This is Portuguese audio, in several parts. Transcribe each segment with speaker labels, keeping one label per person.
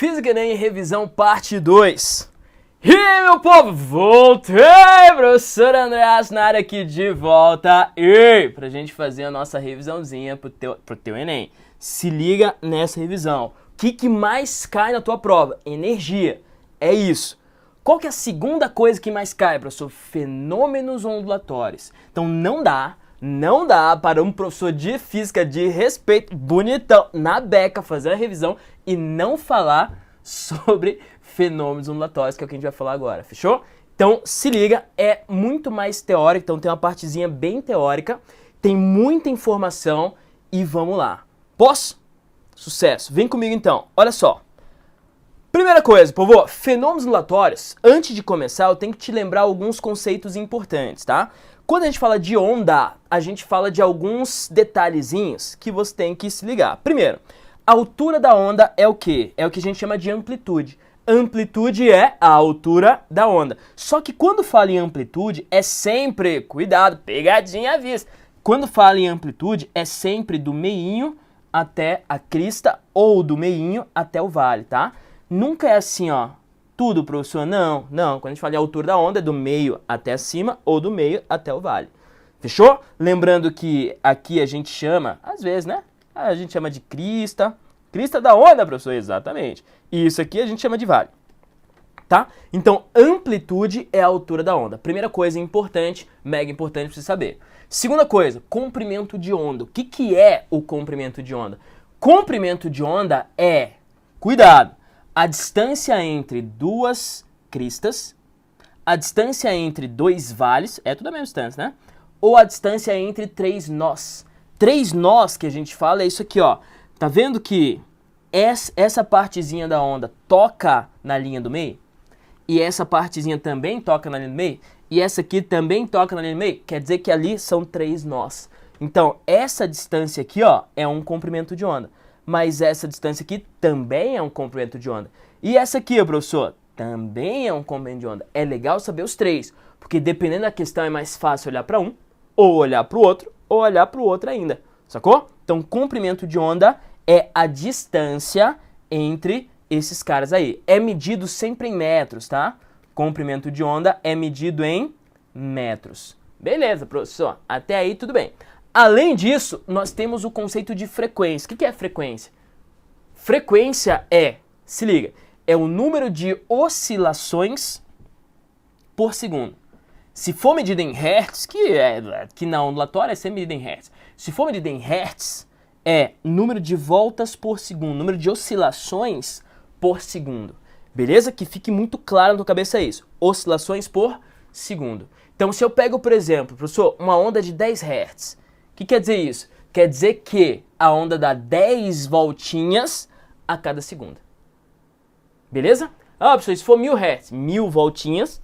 Speaker 1: Física Enem Revisão Parte 2. E aí, meu povo, voltei, professor Andreas na área aqui de volta. E pra gente fazer a nossa revisãozinha pro teu Enem. Se liga nessa revisão. O que mais cai na tua prova? Energia. É isso. Qual que é a segunda coisa que mais cai, professor? Fenômenos ondulatórios. Então não dá para um professor de física de respeito, bonitão, na beca, fazer a revisão e não falar sobre fenômenos ondulatórios, que é o que a gente vai falar agora, fechou? Então se liga, é muito mais teórico, então tem uma partezinha bem teórica, tem muita informação e vamos lá. Posso? Sucesso! Vem comigo então, olha só. Primeira coisa, povo, fenômenos ondulatórios, antes de começar eu tenho que te lembrar alguns conceitos importantes, tá? Quando a gente fala de onda, a gente fala de alguns detalhezinhos que você tem que se ligar. Primeiro, a altura da onda é o quê? É o que a gente chama de amplitude. Amplitude é a altura da onda. Só que quando fala em amplitude, é sempre, cuidado, pegadinha à vista. Quando fala em amplitude, é sempre do meinho até a crista ou do meinho até o vale, tá? Nunca é assim, ó. Tudo, professor? Não. Quando a gente fala em altura da onda, é do meio até acima ou do meio até o vale. Fechou? Lembrando que aqui a gente chama, às vezes, né? A gente chama de crista. Crista da onda, professor? Exatamente. E isso aqui a gente chama de vale. Tá? Então, amplitude é a altura da onda. Primeira coisa importante, mega importante pra você saber. Segunda coisa, comprimento de onda. O que é o comprimento de onda? Comprimento de onda é, cuidado, a distância entre duas cristas, a distância entre dois vales, é tudo a mesma distância, né? Ou a distância entre três nós. Três nós que a gente fala é isso aqui, ó. Tá vendo que essa partezinha da onda toca na linha do meio? E essa partezinha também toca na linha do meio? E essa aqui também toca na linha do meio? Quer dizer que ali são três nós. Então, essa distância aqui, ó, é um comprimento de onda. Mas essa distância aqui também é um comprimento de onda. E essa aqui, professor, também é um comprimento de onda. É legal saber os três, porque dependendo da questão é mais fácil olhar para um, ou olhar para o outro, ou olhar para o outro ainda. Sacou? Então, comprimento de onda é a distância entre esses caras aí. É medido sempre em metros, tá? Comprimento de onda é medido em metros. Beleza, professor. Até aí tudo bem. Além disso, nós temos o conceito de frequência. O que é frequência? Frequência é, se liga, é o número de oscilações por segundo. Se for medida em hertz, que na ondulatória é sempre medida em hertz. Se for medida em hertz, é número de voltas por segundo, número de oscilações por segundo. Beleza? Que fique muito claro na tua cabeça isso. Oscilações por segundo. Então, se eu pego, por exemplo, professor, uma onda de 10 Hz, o que quer dizer isso? Quer dizer que a onda dá 10 voltinhas a cada segundo. Beleza? Ah, professor, se for 1000 Hz, 1000 voltinhas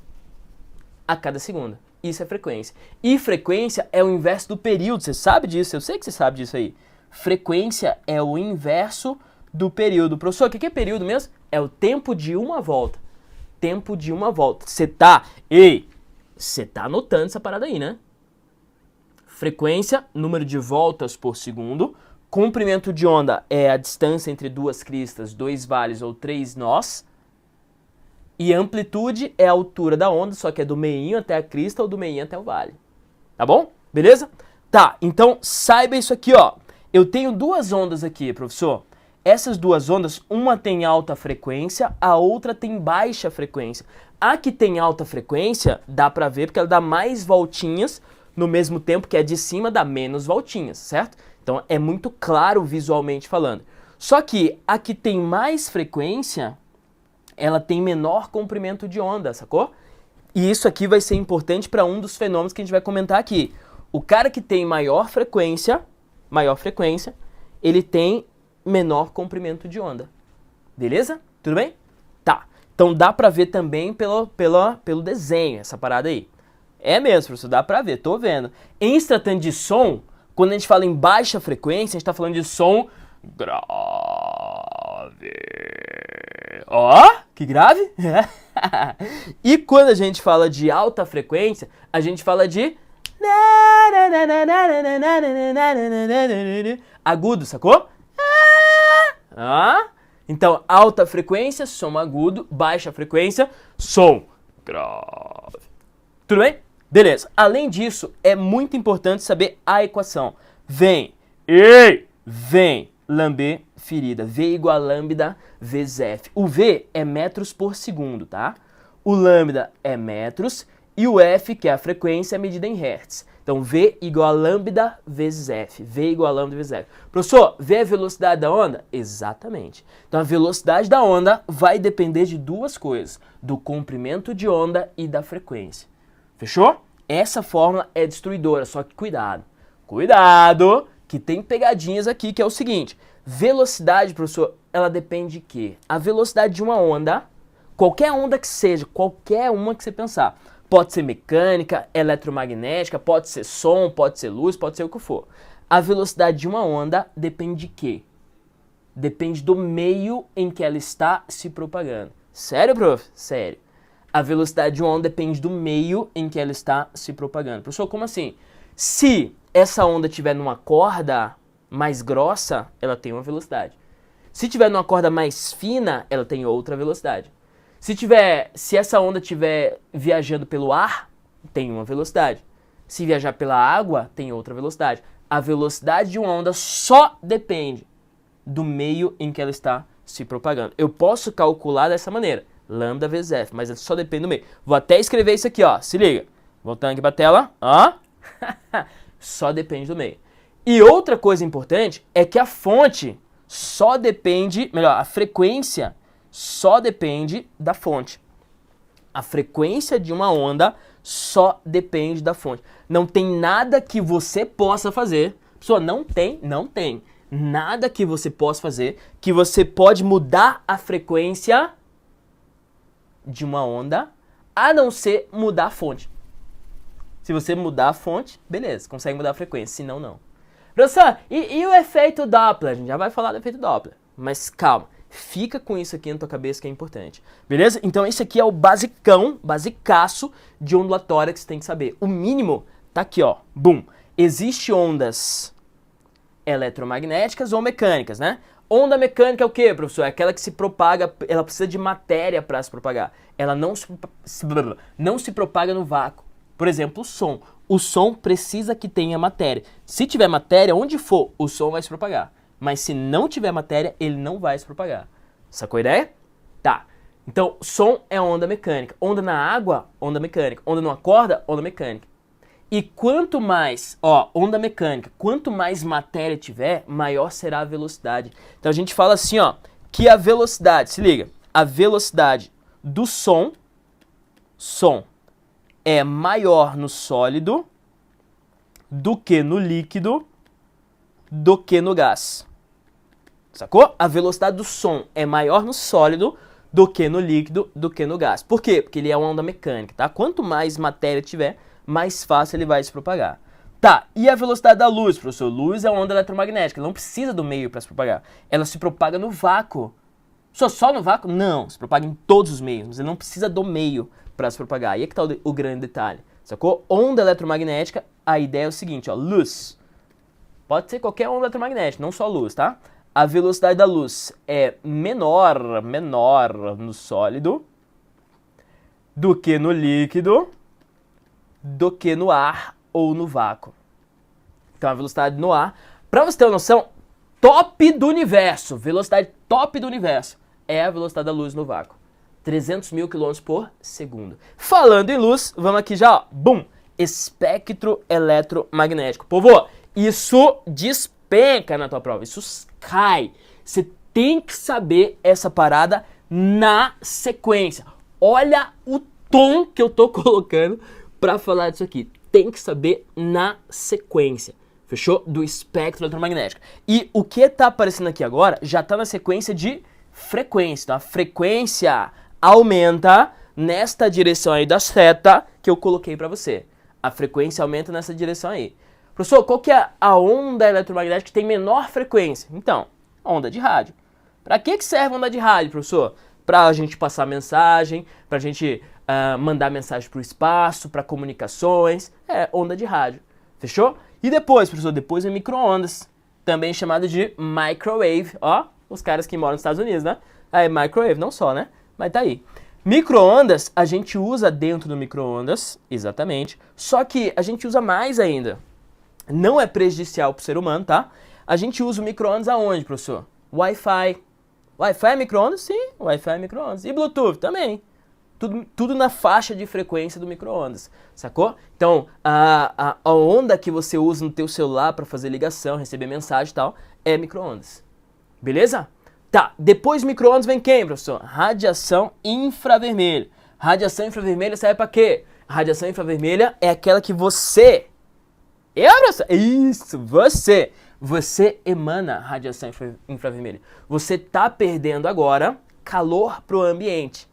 Speaker 1: a cada segundo. Isso é frequência. E frequência é o inverso do período. Você sabe disso? Eu sei que você sabe disso aí. Frequência é o inverso do período. Professor, o que é período mesmo? É o tempo de uma volta. Tempo de uma volta. Você tá anotando essa parada aí, né? Frequência, número de voltas por segundo. Comprimento de onda é a distância entre duas cristas, dois vales ou três nós. E amplitude é a altura da onda, só que é do meinho até a crista ou do meinho até o vale. Tá bom? Beleza? Tá, então saiba isso aqui, ó. Eu tenho duas ondas aqui, professor. Essas duas ondas, uma tem alta frequência, a outra tem baixa frequência. A que tem alta frequência, dá pra ver porque ela dá mais voltinhas, no mesmo tempo que a de cima dá menos voltinhas, certo? Então é muito claro visualmente falando. Só que a que tem mais frequência, ela tem menor comprimento de onda, sacou? E isso aqui vai ser importante para um dos fenômenos que a gente vai comentar aqui. O cara que tem maior frequência, ele tem menor comprimento de onda. Beleza? Tudo bem? Tá. Então dá pra ver também pelo desenho, essa parada aí. É mesmo, professor, dá pra ver, tô vendo. Em se tratando de som, quando a gente fala em baixa frequência, a gente tá falando de som grave. Ó, que grave? E quando a gente fala de alta frequência, a gente fala de agudo, sacou? Então, alta frequência, som agudo, baixa frequência, som grave. Tudo bem? Beleza. Além disso, é muito importante saber a equação. Vem, lambda ferida. V igual a lambda vezes F. O V é metros por segundo, tá? O lambda é metros e o F, que é a frequência, é medida em hertz. Então, V igual a lambda vezes F. V igual a lambda vezes F. Professor, V é a velocidade da onda? Exatamente. Então, a velocidade da onda vai depender de duas coisas. Do comprimento de onda e da frequência. Fechou? Essa fórmula é destruidora, só que cuidado. Cuidado, que tem pegadinhas aqui, que é o seguinte. Velocidade, professor, ela depende de quê? A velocidade de uma onda, qualquer onda que seja, qualquer uma que você pensar. Pode ser mecânica, eletromagnética, pode ser som, pode ser luz, pode ser o que for. A velocidade de uma onda depende de quê? Depende do meio em que ela está se propagando. Sério, prof? Sério. A velocidade de uma onda depende do meio em que ela está se propagando. Professor, como assim? Se essa onda estiver numa corda mais grossa, ela tem uma velocidade. Se estiver numa corda mais fina, ela tem outra velocidade. Se essa onda estiver viajando pelo ar, tem uma velocidade. Se viajar pela água, tem outra velocidade. A velocidade de uma onda só depende do meio em que ela está se propagando. Eu posso calcular dessa maneira, lambda vezes F, mas só depende do meio. Vou até escrever isso aqui, ó. Se liga. Voltando aqui para a tela, ó. Só depende do meio. E outra coisa importante é que a fonte só depende, melhor, a frequência só depende da fonte. A frequência de uma onda só depende da fonte. Não tem nada que você possa fazer. Pessoal, não tem nada que você possa fazer que você pode mudar a frequência de uma onda, a não ser mudar a fonte. Se você mudar a fonte, beleza, consegue mudar a frequência, senão não. Professor, e o efeito Doppler? A gente já vai falar do efeito Doppler, mas calma. Fica com isso aqui na tua cabeça que é importante. Beleza? Então esse aqui é o basicaço de ondulatória que você tem que saber. O mínimo tá aqui, ó. Bum. Existem ondas eletromagnéticas ou mecânicas, né? Onda mecânica é o quê, professor? É aquela que se propaga, ela precisa de matéria para se propagar. Ela não se propaga no vácuo. Por exemplo, o som. O som precisa que tenha matéria. Se tiver matéria, onde for, o som vai se propagar. Mas se não tiver matéria, ele não vai se propagar. Sacou a ideia? Tá. Então, som é onda mecânica. Onda na água, onda mecânica. Onda numa corda, onda mecânica. E quanto mais, ó, onda mecânica, quanto mais matéria tiver, maior será a velocidade. Então a gente fala assim, ó, que a velocidade, se liga, a velocidade do som é maior no sólido do que no líquido do que no gás. Sacou? A velocidade do som é maior no sólido do que no líquido do que no gás. Por quê? Porque ele é uma onda mecânica, tá? Quanto mais matéria tiver, mais fácil ele vai se propagar. Tá, e a velocidade da luz, professor? Luz é uma onda eletromagnética, ela não precisa do meio para se propagar. Ela se propaga no vácuo. Só no vácuo? Não, se propaga em todos os meios, mas ele não precisa do meio para se propagar. E aqui tá o grande detalhe, sacou? Onda eletromagnética, a ideia é o seguinte, ó, luz. Pode ser qualquer onda eletromagnética, não só luz, tá? A velocidade da luz é menor no sólido do que no líquido do que no ar ou no vácuo. Então a velocidade no ar, para você ter uma noção, top do universo, velocidade top do universo, é a velocidade da luz no vácuo. 300 mil km por segundo. Falando em luz, vamos aqui já, ó, bum, espectro eletromagnético. Povo, isso despenca na tua prova, isso cai. Você tem que saber essa parada na sequência. Olha o tom que eu tô colocando para falar disso aqui. Tem que saber na sequência. Fechou? Do espectro eletromagnético. E o que tá aparecendo aqui agora já tá na sequência de frequência. Então a frequência aumenta nesta direção aí da seta que eu coloquei para você. A frequência aumenta nessa direção aí. Professor, qual que é a onda eletromagnética que tem menor frequência? Então, onda de rádio. Para que serve a onda de rádio, professor? Para a gente passar mensagem, para a gente mandar mensagem para o espaço, para comunicações. É onda de rádio. Fechou? E depois, professor, depois é micro-ondas, também chamada de microwave. Ó, os caras que moram nos Estados Unidos, né? Aí, microwave, não só, né? Mas tá aí. Micro-ondas, a gente usa dentro do micro-ondas, exatamente. Só que a gente usa mais ainda. Não é prejudicial pro ser humano, tá? A gente usa o micro-ondas aonde, professor? Wi-Fi. Wi-Fi é micro-ondas? Sim, Wi-Fi é micro-ondas. E Bluetooth também. Tudo na faixa de frequência do micro-ondas, sacou? Então, a onda que você usa no teu celular para fazer ligação, receber mensagem e tal, é micro-ondas. Beleza? Tá, depois do micro-ondas vem quem, professor? Radiação infravermelha. Radiação infravermelha serve para quê? Radiação infravermelha é aquela que você... professor? Isso, você emana radiação infravermelha. Você tá perdendo agora calor pro ambiente.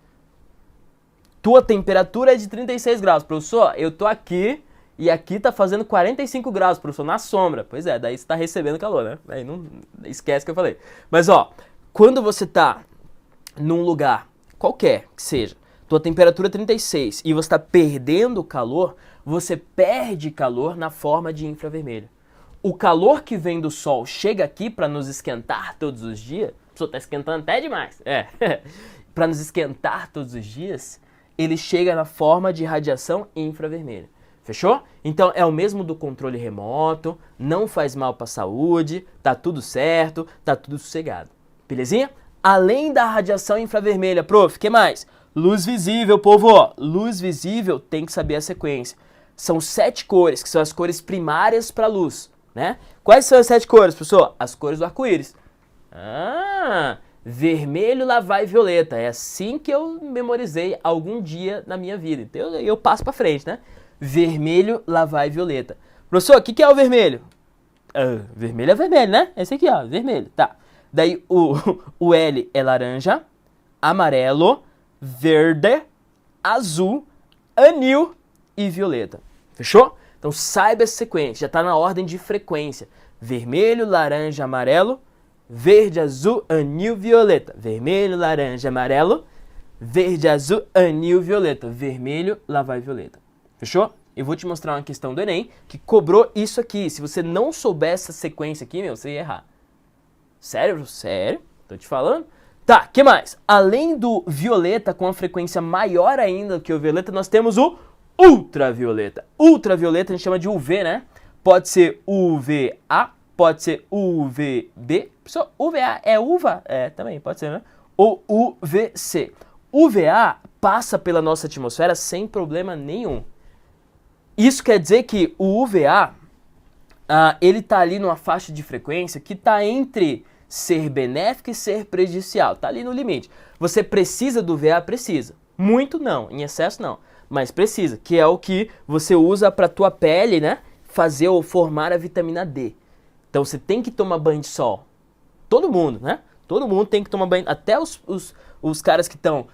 Speaker 1: Tua temperatura é de 36 graus, professor. Eu tô aqui e aqui tá fazendo 45 graus, professor, na sombra. Pois é, daí você tá recebendo calor, né? Aí não esquece que eu falei. Mas ó, quando você tá num lugar qualquer que seja, tua temperatura é 36 e você tá perdendo calor, você perde calor na forma de infravermelho. O calor que vem do sol chega aqui para nos esquentar todos os dias. O professor tá esquentando até demais. Para nos esquentar todos os dias, ele chega na forma de radiação infravermelha. Fechou? Então é o mesmo do controle remoto, não faz mal para a saúde, tá tudo certo, tá tudo sossegado. Belezinha? Além da radiação infravermelha, prof, o que mais? Luz visível, povo. Luz visível tem que saber a sequência. São 7 cores, que são as cores primárias para luz, né? Quais são as 7 cores, professor? As cores do arco-íris. Vermelho, lavar e violeta. É assim que eu memorizei algum dia na minha vida. Então eu passo pra frente, né? Vermelho, lavar e violeta. Professor, o que é o vermelho? Vermelho é vermelho, né? Esse aqui, ó, vermelho. Tá. Daí o L é laranja, amarelo, verde, azul, anil e violeta. Fechou? Então saiba essa sequência. Já tá na ordem de frequência. Vermelho, laranja, amarelo, verde, azul, anil, violeta. Vermelho, laranja, amarelo. Verde, azul, anil, violeta. Vermelho, lavar e violeta. Fechou? Eu vou te mostrar uma questão do Enem que cobrou isso aqui. Se você não souber essa sequência aqui, você ia errar. Sério? Sério? Tô te falando. Tá, que mais? Além do violeta com a frequência maior ainda que o violeta, nós temos o ultravioleta. Ultravioleta a gente chama de UV, né? Pode ser UVA, pode ser UVB. Pessoal, UVA é uva? É, também, pode ser, né? Ou UVC. UVA passa pela nossa atmosfera sem problema nenhum. Isso quer dizer que o UVA, ele tá ali numa faixa de frequência que tá entre ser benéfico e ser prejudicial. Tá ali no limite. Você precisa do UVA? Precisa. Muito não, em excesso não. Mas precisa, que é o que você usa pra tua pele, né? Fazer ou formar a vitamina D. Então você tem que tomar banho de sol. Todo mundo, né? Todo mundo tem que tomar banho. Até os caras que estão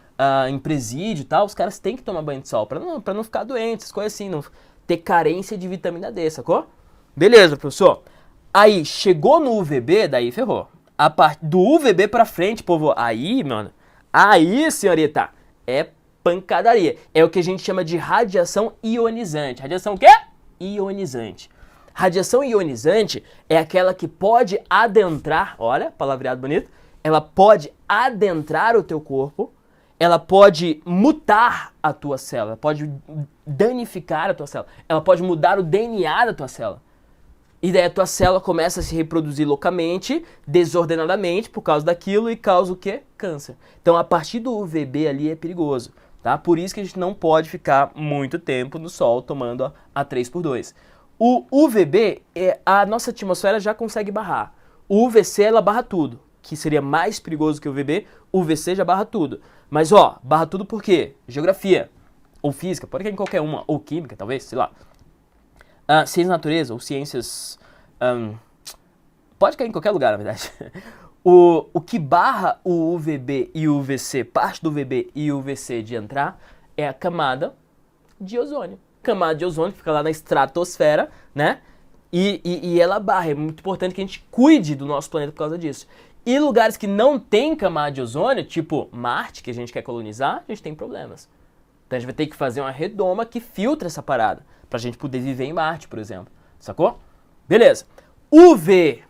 Speaker 1: em presídio e tal, os caras têm que tomar banho de sol pra não ficar doentes, essas coisas assim, não ter carência de vitamina D, sacou? Beleza, professor. Aí, chegou no UVB, daí ferrou. A parte do UVB pra frente, povo, aí, mano, aí, senhorita, é pancadaria. É o que a gente chama de radiação ionizante. Radiação o quê? Ionizante. Radiação ionizante é aquela que pode adentrar, olha, palavreado bonito, ela pode adentrar o teu corpo, ela pode mutar a tua célula, pode danificar a tua célula, ela pode mudar o DNA da tua célula. E daí a tua célula começa a se reproduzir loucamente, desordenadamente, por causa daquilo e causa o quê? Câncer. Então a partir do UVB ali é perigoso, tá? Por isso que a gente não pode ficar muito tempo no sol tomando a 3x2. O UVB, a nossa atmosfera já consegue barrar. O UVC, ela barra tudo, que seria mais perigoso que o UVB. O UVC já barra tudo. Mas, ó, barra tudo por quê? Geografia, ou física, pode cair em qualquer uma, ou química, talvez, sei lá. Ciências da natureza, ou ciências... pode cair em qualquer lugar, na verdade. O que barra o UVB e o UVC, parte do UVB e o UVC de entrar, é a camada de ozônio. Camada de ozônio que fica lá na estratosfera, né? E ela barra. É muito importante que a gente cuide do nosso planeta por causa disso. E lugares que não tem camada de ozônio, tipo Marte, que a gente quer colonizar, a gente tem problemas. Então a gente vai ter que fazer uma redoma que filtra essa parada, pra gente poder viver em Marte, por exemplo. Sacou? Beleza. UV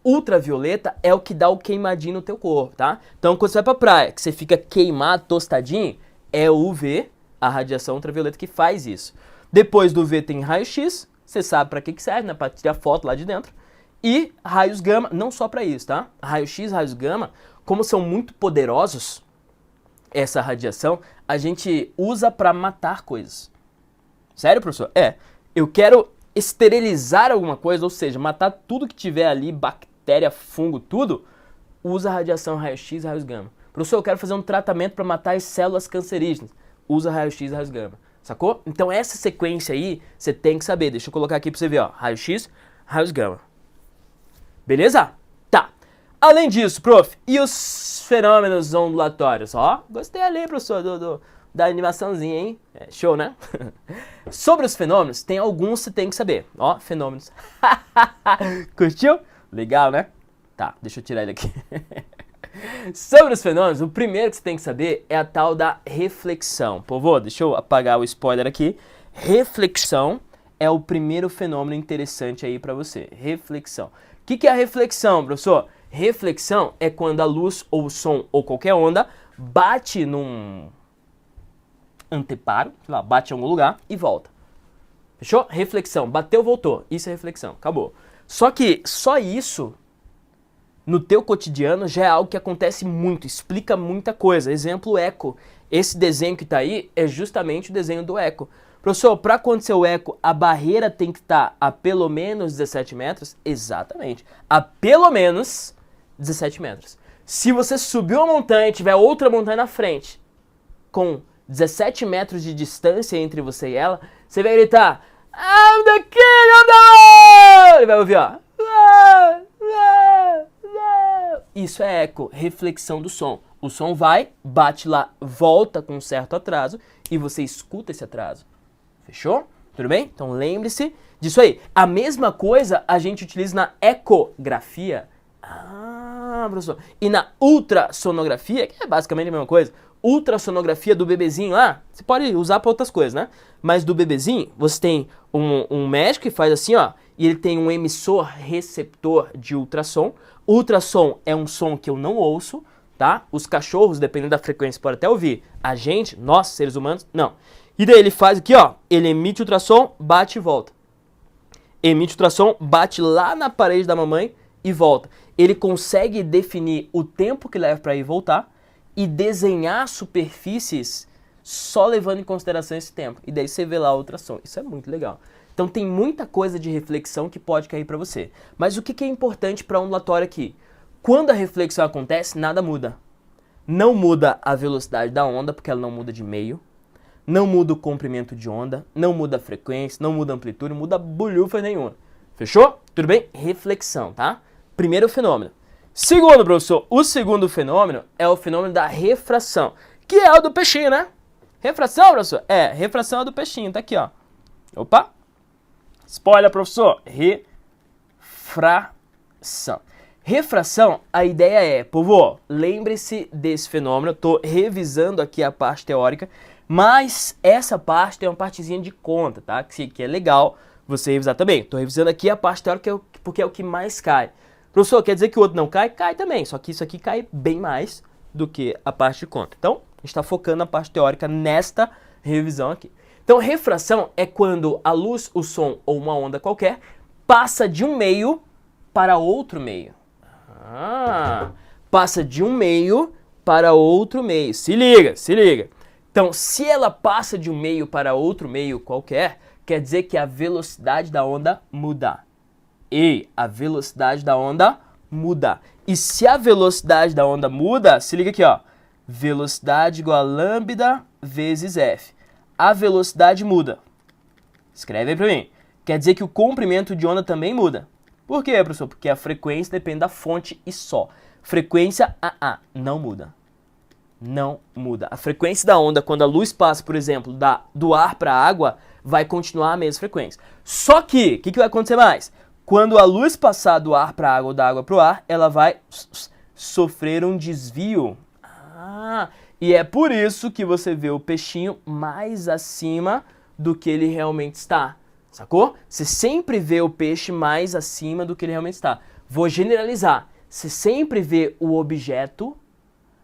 Speaker 1: ultravioleta é o que dá o queimadinho no teu corpo, tá? Então, quando você vai pra praia, que você fica queimado, tostadinho, é o UV, a radiação ultravioleta, que faz isso. Depois do UV tem raio-x, você sabe pra que serve, né? Pra tirar foto lá de dentro. E raios gama, não só pra isso, tá? Raio-x, raios gama, como são muito poderosos, essa radiação, a gente usa pra matar coisas. Sério, professor? Eu quero esterilizar alguma coisa, ou seja, matar tudo que tiver ali, bactéria, fungo, tudo, usa radiação raio-x e raios gama. Professor, eu quero fazer um tratamento para matar as células cancerígenas, usa raio-x e raios gama. Sacou? Então essa sequência aí, você tem que saber. Deixa eu colocar aqui para você ver, ó. Raio-x, raios gama. Beleza? Tá. Além disso, prof, e os fenômenos ondulatórios? Ó, gostei ali, professor, da animaçãozinha, hein? Show, né? Sobre os fenômenos, tem alguns que você tem que saber. Ó, fenômenos. Curtiu? Legal, né? Tá, deixa eu tirar ele aqui. Sobre os fenômenos, o primeiro que você tem que saber é a tal da reflexão. Povo, deixa eu apagar o spoiler aqui. Reflexão é o primeiro fenômeno interessante aí pra você. Reflexão. O que é a reflexão, professor? Reflexão é quando a luz ou o som ou qualquer onda bate num anteparo, sei lá, bate em algum lugar e volta. Fechou? Reflexão. Bateu, voltou. Isso é reflexão. Acabou. Só que só isso no teu cotidiano já é algo que acontece muito, explica muita coisa. Exemplo, o eco. Esse desenho que tá aí é justamente o desenho do eco. Professor, para acontecer o eco, a barreira tem que estar a pelo menos 17 metros? Exatamente. A pelo menos 17 metros. Se você subiu uma montanha e tiver outra montanha na frente, com 17 metros de distância entre você e ela, você vai gritar, I'm the king of the world! Ele vai ouvir, ó. Isso é eco, reflexão do som. O som vai, bate lá, volta com um certo atraso e você escuta esse atraso. Fechou? Tudo bem? Então lembre-se disso aí. A mesma coisa a gente utiliza na ecografia. Ah, professor. E na ultrassonografia, que é basicamente a mesma coisa. Ultrassonografia do bebezinho lá, você pode usar para outras coisas, né? Mas do bebezinho, você tem um médico que faz assim, ó, e ele tem um emissor receptor de ultrassom. Ultrassom é um som que eu não ouço, tá? Os cachorros, dependendo da frequência, podem até ouvir. A gente, nós, seres humanos, não. E daí ele faz aqui, ó, ele emite ultrassom, bate e volta. Emite ultrassom, bate lá na parede da mamãe e volta. Ele consegue definir o tempo que leva para ir e voltar e desenhar superfícies só levando em consideração esse tempo. E daí você vê lá o ultrassom. Isso é muito legal. Então tem muita coisa de reflexão que pode cair para você. Mas o que é importante para ondulatório aqui? Quando a reflexão acontece, nada muda. Não muda a velocidade da onda, porque ela não muda de meio. Não muda o comprimento de onda, não muda a frequência, não muda a amplitude, não muda bulhufa nenhuma. Fechou? Tudo bem? Reflexão, tá? Primeiro fenômeno. Segundo, professor, o segundo fenômeno é o fenômeno da refração, que é o do peixinho, né? Refração, professor? Refração é do peixinho, tá aqui, ó. Opa! Spoiler, professor. Refração. Refração, a ideia é, povo, lembre-se desse fenômeno, eu tô revisando aqui a parte teórica, mas essa parte tem uma partezinha de conta, tá? Que é legal você revisar também. Tô revisando aqui a parte teórica porque é o que mais cai. Professor, quer dizer que o outro não cai? Cai também, só que isso aqui cai bem mais do que a parte de conta. Então, a gente está focando na parte teórica nesta revisão aqui. Então, refração é quando a luz, o som ou uma onda qualquer passa de um meio para outro meio. Passa de um meio para outro meio. Se liga, se liga. Então, se ela passa de um meio para outro meio qualquer, quer dizer que a velocidade da onda muda. E a velocidade da onda muda. E se a velocidade da onda muda, se liga aqui, ó. Velocidade igual a lambda vezes f. A velocidade muda. Escreve aí pra mim. Quer dizer que o comprimento de onda também muda. Por quê, professor? Porque a frequência depende da fonte e só. Frequência não muda. Não muda. A frequência da onda, quando a luz passa, por exemplo, do ar para a água, vai continuar a mesma frequência. Só que, o que vai acontecer mais? Quando a luz passar do ar para a água ou da água para o ar, ela vai sofrer um desvio. E é por isso que você vê o peixinho mais acima do que ele realmente está. Sacou? Você sempre vê o peixe mais acima do que ele realmente está. Vou generalizar. Você sempre vê o objeto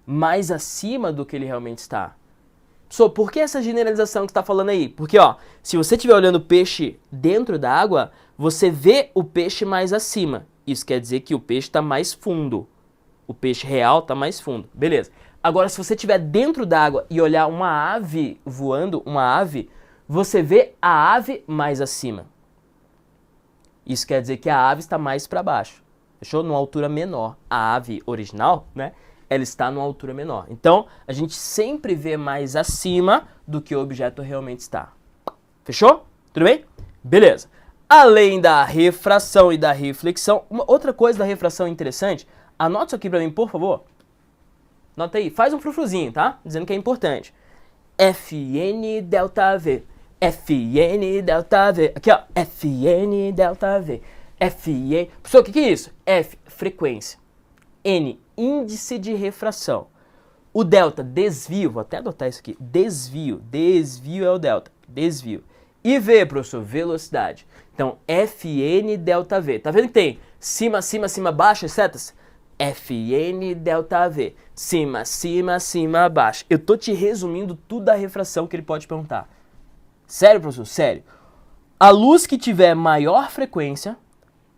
Speaker 1: mais acima do que ele realmente está. Por que essa generalização que você está falando aí? Porque, ó, se você estiver olhando o peixe dentro da água, você vê o peixe mais acima. Isso quer dizer que o peixe está mais fundo. O peixe real está mais fundo. Beleza. Agora, se você estiver dentro da água e olhar uma ave voando, uma ave, você vê a ave mais acima. Isso quer dizer que a ave está mais para baixo. Fechou? Numa altura menor. A ave original, né? Ela está numa altura menor. Então, a gente sempre vê mais acima do que o objeto realmente está. Fechou? Tudo bem? Beleza. Além da refração e da reflexão, uma outra coisa da refração interessante, anota isso aqui pra mim, por favor. Anota aí, faz um frufruzinho, tá? Dizendo que é importante. Fn delta V. Fn delta V. Aqui, ó. Fn delta V. Fn... Pessoal, o que é isso? F, frequência. N, índice de refração. O delta, desvio. Vou até adotar isso aqui. Desvio. Desvio é o delta. Desvio. E V, professor, velocidade. Então, Fn delta V. Tá vendo que tem cima, cima, cima, baixo, as setas? Fn delta V. Cima, cima, cima, baixo. Eu tô te resumindo tudo da refração que ele pode perguntar. Sério, professor? Sério. A luz que tiver maior frequência,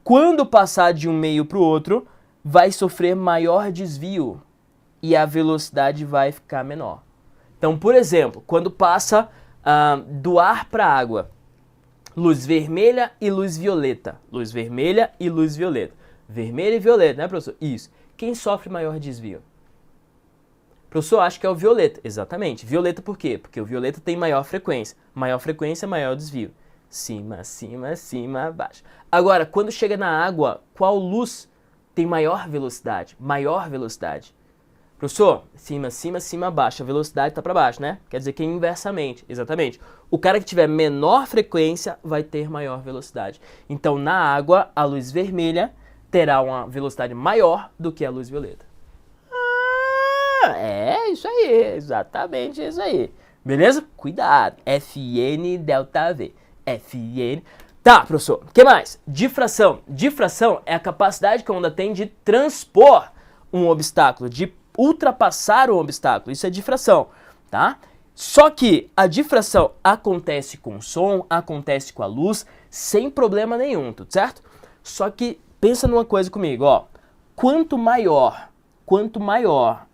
Speaker 1: quando passar de um meio para o outro, vai sofrer maior desvio e a velocidade vai ficar menor. Então, por exemplo, quando passa do ar para a água, luz vermelha e luz violeta. Luz vermelha e luz violeta. Vermelho e violeta, né, professor? Isso. Quem sofre maior desvio? Professor, acho que é o violeta. Exatamente. Violeta por quê? Porque o violeta tem maior frequência. Maior frequência, maior desvio. Cima, cima, cima, baixo. Agora, quando chega na água, qual luz tem maior velocidade? Maior velocidade. Professor, cima, cima, cima, baixo. A velocidade está para baixo, né? Quer dizer que é inversamente. Exatamente. O cara que tiver menor frequência vai ter maior velocidade. Então, na água, a luz vermelha terá uma velocidade maior do que a luz violeta. É isso aí. Exatamente isso aí. Beleza? Cuidado. Fn delta V. Fn... Tá, professor. O que mais? Difração. Difração é a capacidade que a onda tem de transpor um obstáculo, de ultrapassar um obstáculo. Isso é difração, tá? Só que a difração acontece com som, acontece com a luz, sem problema nenhum, tudo certo? Só que pensa numa coisa comigo, ó. Quanto maior,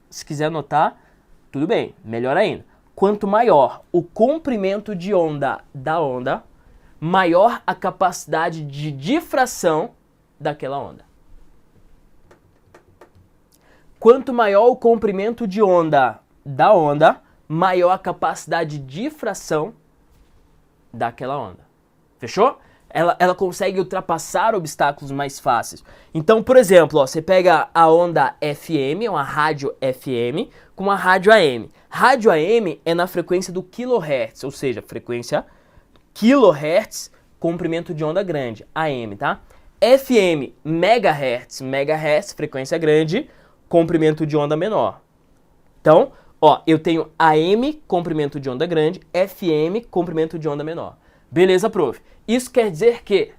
Speaker 1: se quiser anotar, tudo bem, melhor ainda. Quanto maior o comprimento de onda da onda, maior a capacidade de difração daquela onda. Quanto maior o comprimento de onda da onda, maior a capacidade de difração daquela onda. Fechou? Ela consegue ultrapassar obstáculos mais fáceis. Então, por exemplo, ó, você pega a onda FM, uma rádio FM, com uma rádio AM. Rádio AM é na frequência do kHz, ou seja, frequência kHz, comprimento de onda grande, AM, tá? FM, megahertz, megahertz, frequência grande, comprimento de onda menor. Então, ó, eu tenho AM, comprimento de onda grande, FM, comprimento de onda menor. Beleza, prof. Isso quer dizer que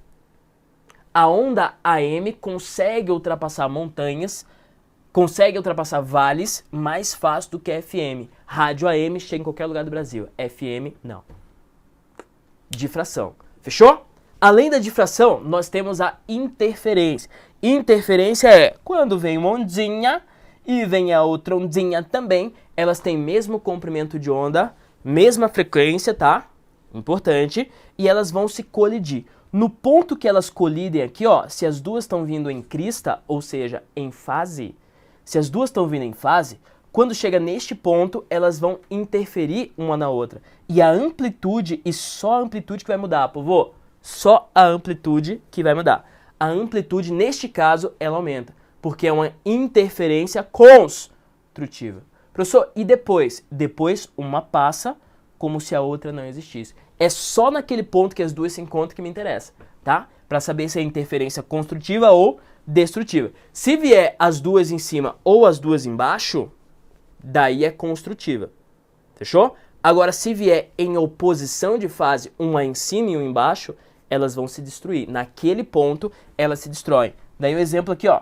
Speaker 1: a onda AM consegue ultrapassar montanhas, consegue ultrapassar vales mais fácil do que a FM. Rádio AM chega em qualquer lugar do Brasil. FM, não. Difração. Fechou? Além da difração, nós temos a interferência. Interferência é quando vem uma ondinha e vem a outra ondinha também, elas têm mesmo comprimento de onda, mesma frequência, tá? Importante. E elas vão se colidir. No ponto que elas colidem aqui, ó, se as duas estão vindo em crista, ou seja, em fase, se as duas estão vindo em fase, quando chega neste ponto, elas vão interferir uma na outra. E a amplitude, e só a amplitude que vai mudar, povo. Só a amplitude que vai mudar. A amplitude, neste caso, ela aumenta, porque é uma interferência construtiva. Professor, e depois? Depois uma passa como se a outra não existisse. É só naquele ponto que as duas se encontram que me interessa, tá? Para saber se é interferência construtiva ou destrutiva. Se vier as duas em cima ou as duas embaixo, daí é construtiva. Fechou? Agora, se vier em oposição de fase, uma em cima e uma embaixo, elas vão se destruir. Naquele ponto, elas se destroem. Daí o exemplo aqui, ó.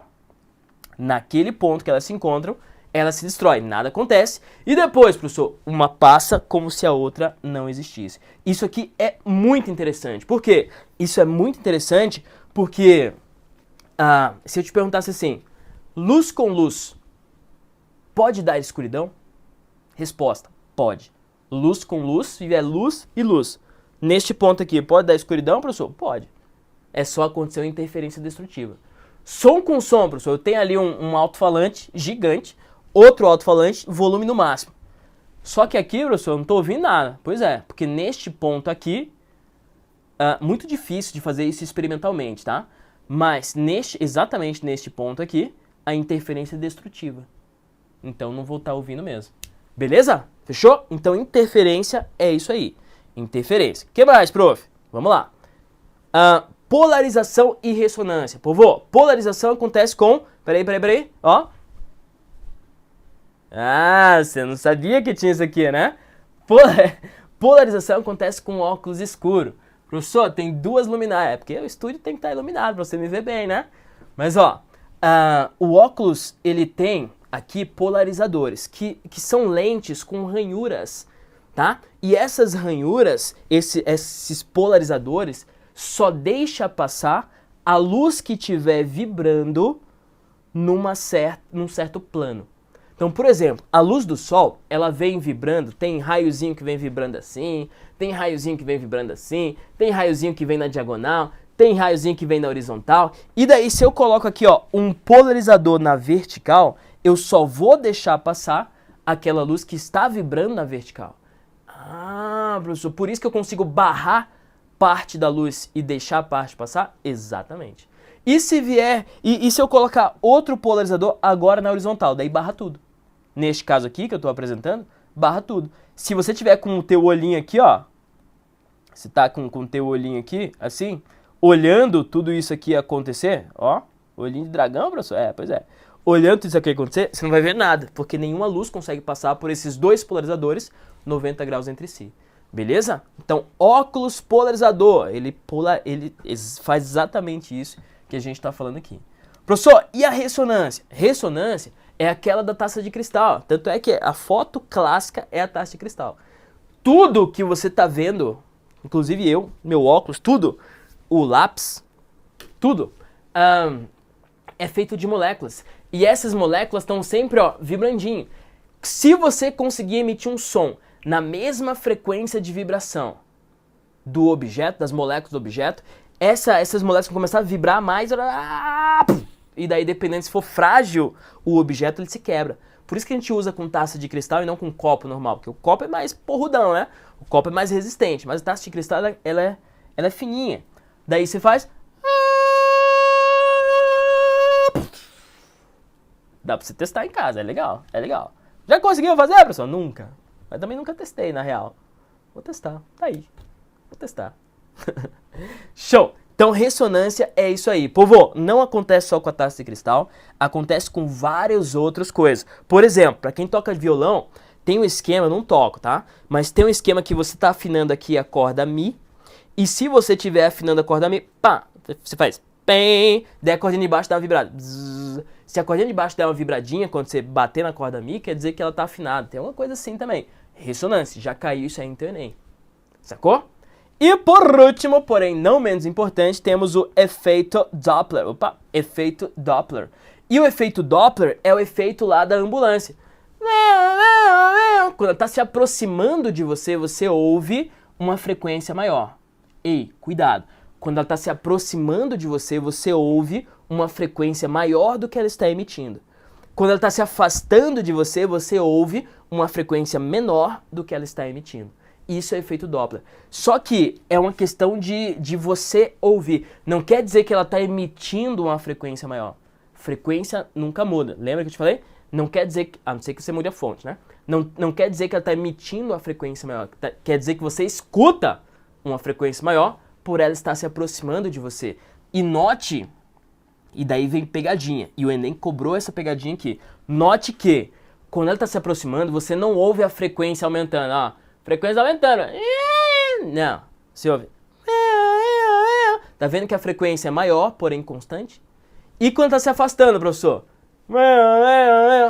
Speaker 1: Naquele ponto que elas se encontram, ela se destrói, nada acontece. E depois, professor, uma passa como se a outra não existisse. Isso aqui é muito interessante. Por quê? Isso é muito interessante porque se eu te perguntasse assim, luz com luz pode dar escuridão? Resposta, pode. Luz com luz, se vier luz e luz. Neste ponto aqui, pode dar escuridão, professor? Pode. É só acontecer uma interferência destrutiva. Som com som, professor. Eu tenho ali um alto-falante gigante, outro alto-falante, volume no máximo. Só que aqui, professor, eu não estou ouvindo nada. Pois é, porque neste ponto aqui, muito difícil de fazer isso experimentalmente, tá? Mas exatamente neste ponto aqui, a interferência é destrutiva. Então não vou estar ouvindo mesmo. Beleza? Fechou? Então interferência é isso aí. Interferência. O que mais, prof? Vamos lá. Polarização e ressonância. Povo, polarização acontece com... Peraí. Ó. Você não sabia que tinha isso aqui, né? Polarização acontece com óculos escuro. Professor, tem duas luminárias. Porque o estúdio tem que estar iluminado pra você me ver bem, né? Mas, ó. O óculos, ele tem aqui polarizadores, que são lentes com ranhuras, tá? E essas ranhuras, esses polarizadores, só deixa passar a luz que estiver vibrando num certo plano. Então, por exemplo, a luz do sol, ela vem vibrando, tem raiozinho que vem vibrando assim, tem raiozinho que vem vibrando assim, tem raiozinho que vem na diagonal, tem raiozinho que vem na horizontal. E daí, se eu coloco aqui, ó, um polarizador na vertical, eu só vou deixar passar aquela luz que está vibrando na vertical. Professor, por isso que eu consigo barrar parte da luz e deixar a parte passar? Exatamente. E se vier, e se eu colocar outro polarizador agora na horizontal, daí barra tudo. Neste caso aqui que eu estou apresentando, barra tudo. Se você tiver com o teu olhinho aqui, ó, se tá com o teu olhinho aqui, assim, olhando tudo isso aqui acontecer, ó, olhinho de dragão, professor? Pois é. Olhando tudo isso aqui acontecer, você não vai ver nada, porque nenhuma luz consegue passar por esses dois polarizadores 90 graus entre si. Beleza? Então, óculos polarizador, ele faz exatamente isso que a gente está falando aqui. Professor, e a ressonância? Ressonância é aquela da taça de cristal. Tanto é que a foto clássica é a taça de cristal. Tudo que você está vendo, inclusive eu, meu óculos, tudo, o lápis, tudo, é feito de moléculas. E essas moléculas estão sempre, ó, vibrandinho. Se você conseguir emitir um som na mesma frequência de vibração do objeto, das moléculas do objeto, essas moléculas vão começar a vibrar mais, e daí, dependendo se for frágil o objeto, ele se quebra. Por isso que a gente usa com taça de cristal e não com copo normal, porque o copo é mais porrudão, né? O copo é mais resistente, mas a taça de cristal, ela é fininha. Daí você faz... Dá pra você testar em casa, é legal, é legal. Já conseguiu fazer, professor? Nunca. Mas também nunca testei, na real. Vou testar, tá aí. Vou testar. Show! Então, ressonância é isso aí. Povo, não acontece só com a taça de cristal, acontece com várias outras coisas. Por exemplo, para quem toca violão, tem um esquema, eu não toco, tá? Mas tem um esquema que você tá afinando aqui a corda Mi, e se você estiver afinando a corda Mi, pá, você faz pem, daí a cordinha de baixo dá uma vibrada. Zzz. Se a cordinha de baixo der uma vibradinha quando você bater na corda Mi, quer dizer que ela tá afinada. Tem uma coisa assim também. Ressonância, já caiu isso aí no teu Enem. Sacou? E por último, porém não menos importante, temos o efeito Doppler. Opa, efeito Doppler. E o efeito Doppler é o efeito lá da ambulância. Quando ela está se aproximando de você, você ouve uma frequência maior. Ei, cuidado. Quando ela está se aproximando de você, você ouve uma frequência maior do que ela está emitindo. Quando ela está se afastando de você, você ouve uma frequência menor do que ela está emitindo. Isso é efeito Doppler. Só que é uma questão de você ouvir. Não quer dizer que ela está emitindo uma frequência maior. Frequência nunca muda. Lembra que eu te falei? Não quer dizer que... A não ser que você mude a fonte, né? Não quer dizer que ela está emitindo uma frequência maior. Quer dizer que você escuta uma frequência maior por ela estar se aproximando de você. E note... E daí vem pegadinha. E o Enem cobrou essa pegadinha aqui. Note que, quando ela está se aproximando, você não ouve a frequência aumentando. Ó, frequência aumentando. Não. Você ouve. Tá vendo que a frequência é maior, porém constante? E quando tá se afastando, professor?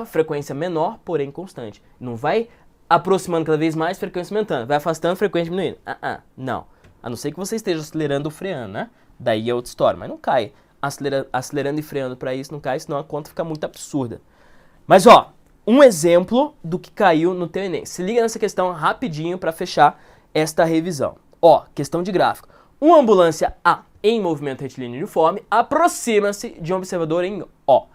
Speaker 1: Frequência menor, porém constante. Não vai aproximando cada vez mais, frequência aumentando. Vai afastando, frequência diminuindo. Não. A não ser que você esteja acelerando ou freando, né? Daí é outra história. Mas não cai. Acelerando e freando pra isso não cai, senão a conta fica muito absurda. Mas ó, um exemplo do que caiu no teu Enem. Se liga nessa questão rapidinho pra fechar esta revisão. Ó, questão de gráfico. Uma ambulância A em movimento retilíneo uniforme aproxima-se de um observador em O,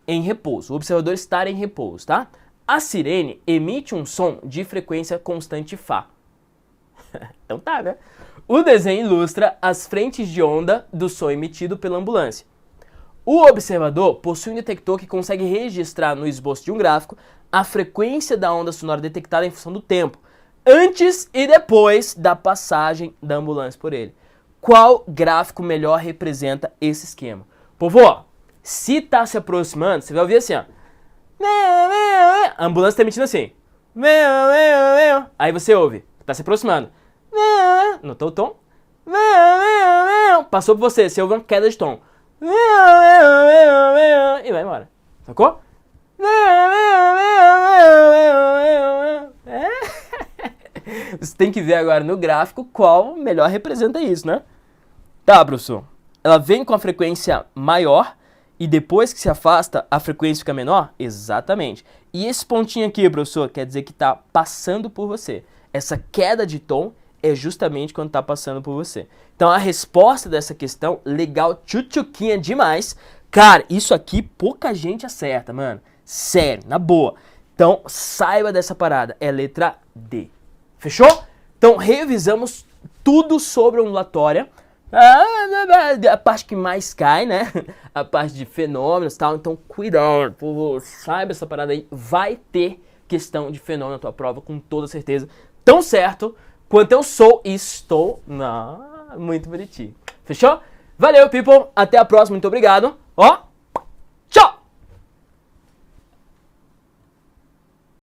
Speaker 1: em repouso. O observador está em repouso, tá? A sirene emite um som de frequência constante Fá. Então tá, né? O desenho ilustra as frentes de onda do som emitido pela ambulância. O observador possui um detector que consegue registrar no esboço de um gráfico a frequência da onda sonora detectada em função do tempo, antes e depois da passagem da ambulância por ele. Qual gráfico melhor representa esse esquema? Povo, ó, se tá se aproximando, você vai ouvir assim, ó. A ambulância tá emitindo assim. Aí você ouve, tá se aproximando. Notou o tom? Passou por você, você ouve uma queda de tom. E vai embora. Sacou? Você tem que ver agora no gráfico qual melhor representa isso, né? Tá, professor. Ela vem com a frequência maior e depois que se afasta, a frequência fica menor? Exatamente. E esse pontinho aqui, professor, quer dizer que tá passando por você. Essa queda de tom é justamente quando tá passando por você. Então a resposta dessa questão, legal, tchutchuquinha demais. Cara, isso aqui pouca gente acerta, mano. Sério, na boa. Então saiba dessa parada, é letra D. Fechou? Então revisamos tudo sobre a ondulatória. A parte que mais cai, né? A parte de fenômenos e tal. Então cuidado, saiba essa parada aí. Vai ter questão de fenômeno na tua prova, com toda certeza. Tão certo quanto eu sou e estou. Muito bonitinho. Fechou? Valeu, people. Até a próxima. Muito obrigado. Ó.